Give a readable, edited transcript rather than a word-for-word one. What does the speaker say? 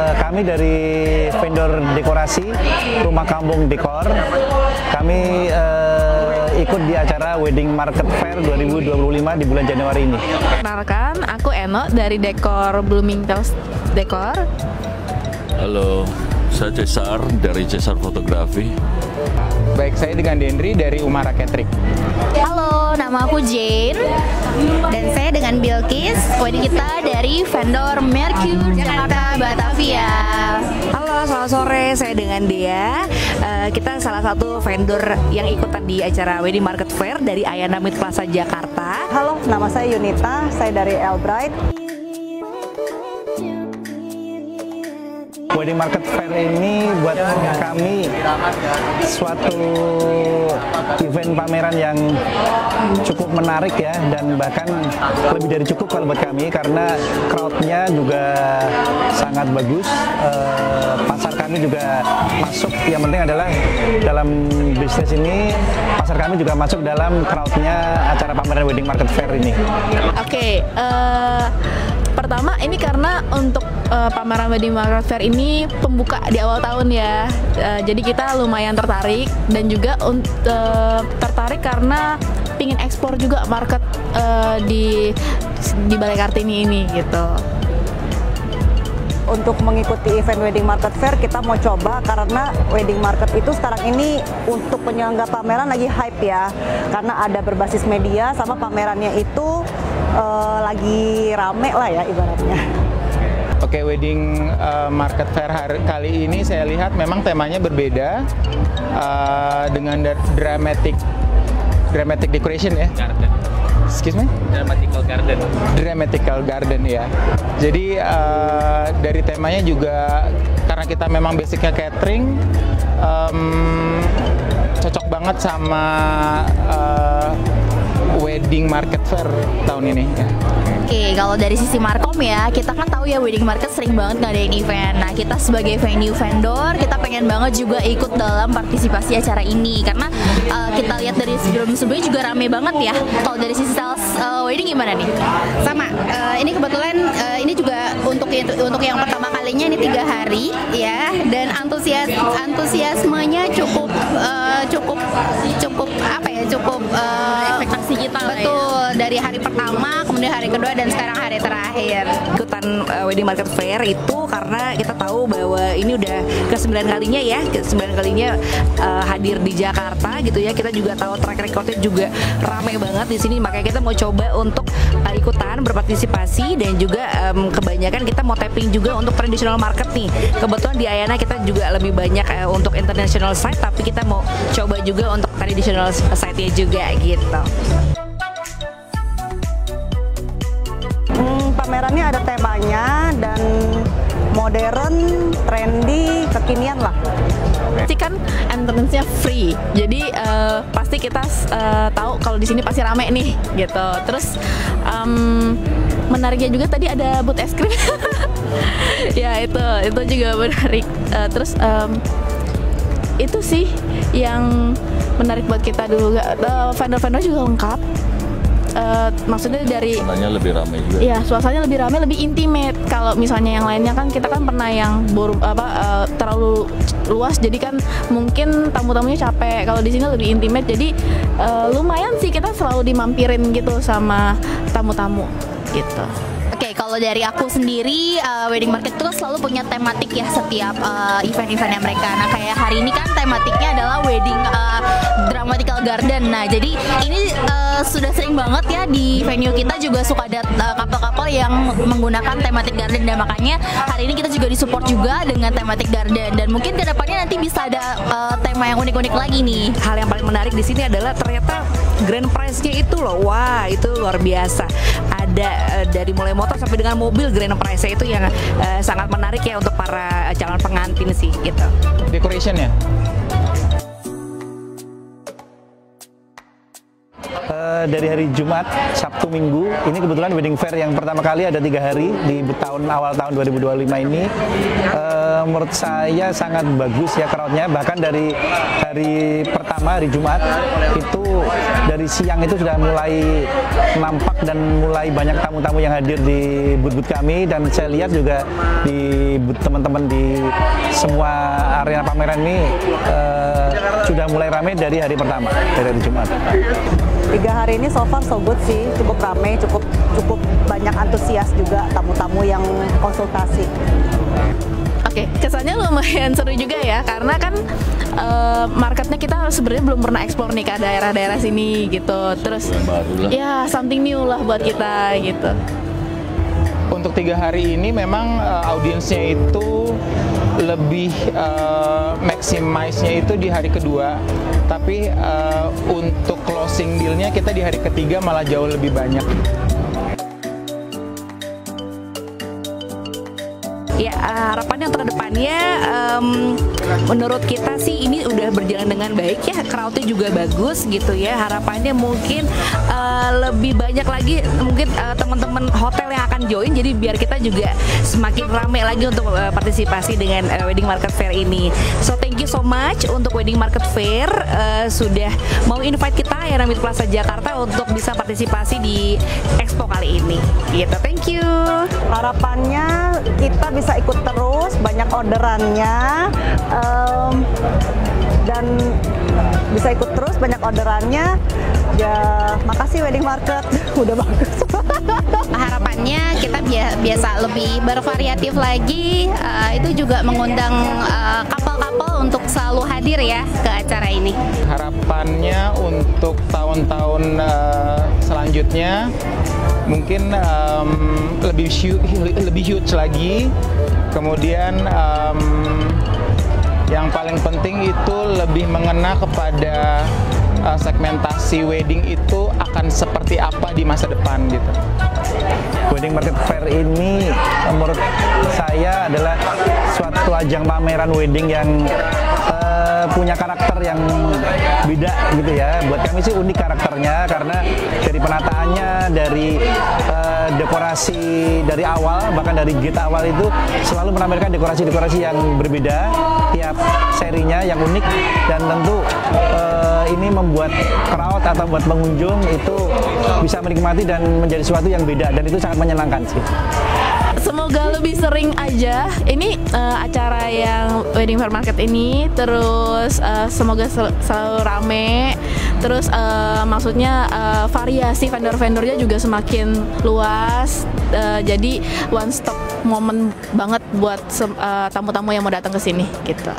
Kami dari vendor dekorasi Rumah Kampung Dekor, kami ikut di acara Wedding Market Fair 2025 di bulan Januari ini. Perkenalkan, aku Eno dari Dekor Bloomingdale's Dekor. Halo, saya Cesar dari Cesar Fotografi. Baik, saya dengan Dendri dari Umara Catering. Halo, nama aku Jane dan saya dengan Bilkis. Wedding kita dari vendor Mercure Jakarta Batavia. Halo, selamat sore. Saya dengan Dea. Kita salah satu vendor yang ikutan di acara Wedding Market Fair dari Ayana Mid Plaza Jakarta. Halo, nama saya Yunita. Saya dari Elbride. Wedding Market Fair ini buat kami suatu event pameran yang cukup menarik ya, dan bahkan lebih dari cukup kalau buat kami karena crowd-nya juga sangat bagus. Pasar kami juga masuk, yang penting adalah dalam bisnis ini pasar kami juga masuk dalam crowd-nya acara pameran Wedding Market Fair ini. Oke, pertama ini karena untuk pameran Wedding Market Fair ini pembuka di awal tahun ya, jadi kita lumayan tertarik dan juga tertarik karena pingin ekspor juga market di Balai Kartini ini gitu. Untuk mengikuti event Wedding Market Fair kita mau coba karena Wedding Market itu sekarang ini untuk penyelenggara pameran lagi hype ya, karena ada berbasis media sama pamerannya itu lagi rame lah ya ibaratnya. Oke, Wedding Market Fair kali ini saya lihat memang temanya berbeda dengan dramatic decoration ya. Garden. Excuse me? Dramatical garden. Dramatical garden ya. Jadi dari temanya juga karena kita memang basicnya catering, cocok banget sama Wedding Market Fair tahun ini ya. Oke, kalau dari sisi markom ya, kita kan tahu ya Wedding Market sering banget ngadain event. Nah, kita sebagai venue vendor, kita pengen banget juga ikut dalam partisipasi acara ini karena kita lihat dari sebelum-sebelumnya juga rame banget ya. Kalau dari sisi sales wedding gimana nih? Sama, ini kebetulan ini juga untuk yang pertama kalinya ini 3 hari ya, dan antusiasmenya cukup apa ya, cukup Ekspektasi kita betul ya. Dari hari pertama, kemudian hari kedua, dan sekarang hari terakhir. Ikutan Wedding Market Fair itu karena kita tahu bahwa ini udah ke-9 kalinya ya, ke-9 kalinya hadir di Jakarta gitu ya. Kita juga tahu track recordnya juga ramai banget di sini, makanya kita mau coba untuk ikutan berpartisipasi, dan juga kebanyakan kita mau tapping juga untuk traditional market nih. Kebetulan di Ayana kita juga lebih banyak untuk international site, tapi kita mau coba juga untuk traditional site-nya juga gitu. Pamerannya ada temanya dan modern, trendy, kekinian lah. Pasti kan entrance-nya free, jadi pasti kita tahu kalau di sini pasti rame nih gitu. Terus menariknya juga tadi ada booth es krim. Ya itu juga menarik. Terus itu sih yang menarik buat kita dulu. Vendor-vendor juga lengkap. Maksudnya dari Suasananya lebih ramai juga. Iya, suasananya lebih ramai, lebih intimate. Kalau misalnya yang lainnya kan kita kan pernah yang terlalu luas, jadi kan mungkin tamu-tamunya capek. Kalau di sini lebih intimate, jadi lumayan sih kita selalu dimampirin gitu sama tamu-tamu gitu. Oke, kalau dari aku sendiri, Wedding Market itu selalu punya tematik ya setiap event-eventnya mereka. Nah, kayak hari ini kan tematiknya adalah Wedding Dramatical Garden. Nah, jadi ini sudah sering banget ya di venue kita juga suka ada couple-couple yang menggunakan tematik garden, dan makanya hari ini kita juga disupport juga dengan tematik garden, dan mungkin kedepannya nanti bisa ada tema yang unik-unik lagi nih. Hal yang paling menarik di sini adalah ternyata grand prize-nya itu loh, wah itu luar biasa. Ada dari mulai motor sampai dengan mobil, grand prize-nya itu yang sangat menarik ya untuk para calon pengantin sih gitu. Decoration ya? dari hari Jumat, Sabtu, Minggu. Ini kebetulan wedding fair yang pertama kali ada 3 hari di awal tahun 2025 ini. Menurut saya sangat bagus ya crowd-nya. Bahkan dari hari pertama, hari Jumat, itu dari siang itu sudah mulai nampak dan mulai banyak tamu-tamu yang hadir di booth-booth kami. Dan saya lihat juga di booth teman-teman di semua arena pameran ini sudah mulai ramai dari hari pertama, dari hari Jumat. 3 hari ini so far so good sih, cukup ramai, cukup banyak antusias juga tamu-tamu yang konsultasi. Oke, kesannya lumayan seru juga ya, karena kan marketnya kita sebenarnya belum pernah eksplor nih ke daerah-daerah sini gitu. Terus ya something new lah buat kita gitu. Untuk 3 hari ini memang audiensnya itu lebih maximize-nya itu di hari kedua, tapi untuk closing deal-nya kita di hari ketiga malah jauh lebih banyak. Ya, harapannya untuk kedepannya menurut kita sih ini udah berjalan dengan baik ya, crowd-nya juga bagus gitu ya. Harapannya mungkin lebih banyak lagi mungkin teman-teman hotel yang akan join, jadi biar kita juga semakin ramai lagi untuk partisipasi dengan Wedding Market Fair ini. So thank you so much untuk Wedding Market Fair sudah mau invite kita ya Ramit Plaza Jakarta untuk bisa partisipasi di expo kali ini gitu. Thank you. Harapannya kita bisa ikut terus, banyak orderannya, dan bisa ikut terus banyak orderannya. Ya, makasih Wedding Market, udah bagus. Harapannya kita biasa lebih bervariatif lagi, itu juga mengundang couple-couple untuk selalu hadir ya ke acara ini. Harapannya untuk tahun-tahun selanjutnya mungkin lebih huge lagi. Kemudian yang paling penting itu lebih mengena kepada segmentasi wedding itu akan seperti apa di masa depan gitu. Wedding Market Fair ini menurut saya adalah suatu ajang pameran wedding yang punya karakter yang beda gitu ya. Buat kami sih unik karakternya karena dari penataannya, dari dekorasi dari awal, bahkan dari gate awal itu selalu menampilkan dekorasi-dekorasi yang berbeda tiap serinya yang unik, dan tentu ini membuat crowd atau buat pengunjung itu bisa menikmati dan menjadi sesuatu yang beda, dan itu sangat menyenangkan sih. Semoga lebih sering aja ini acara yang Wedding Fair Market ini, terus semoga selalu rame, terus maksudnya variasi vendor-vendornya juga semakin luas, jadi one stop moment banget buat tamu-tamu yang mau datang ke sini gitu.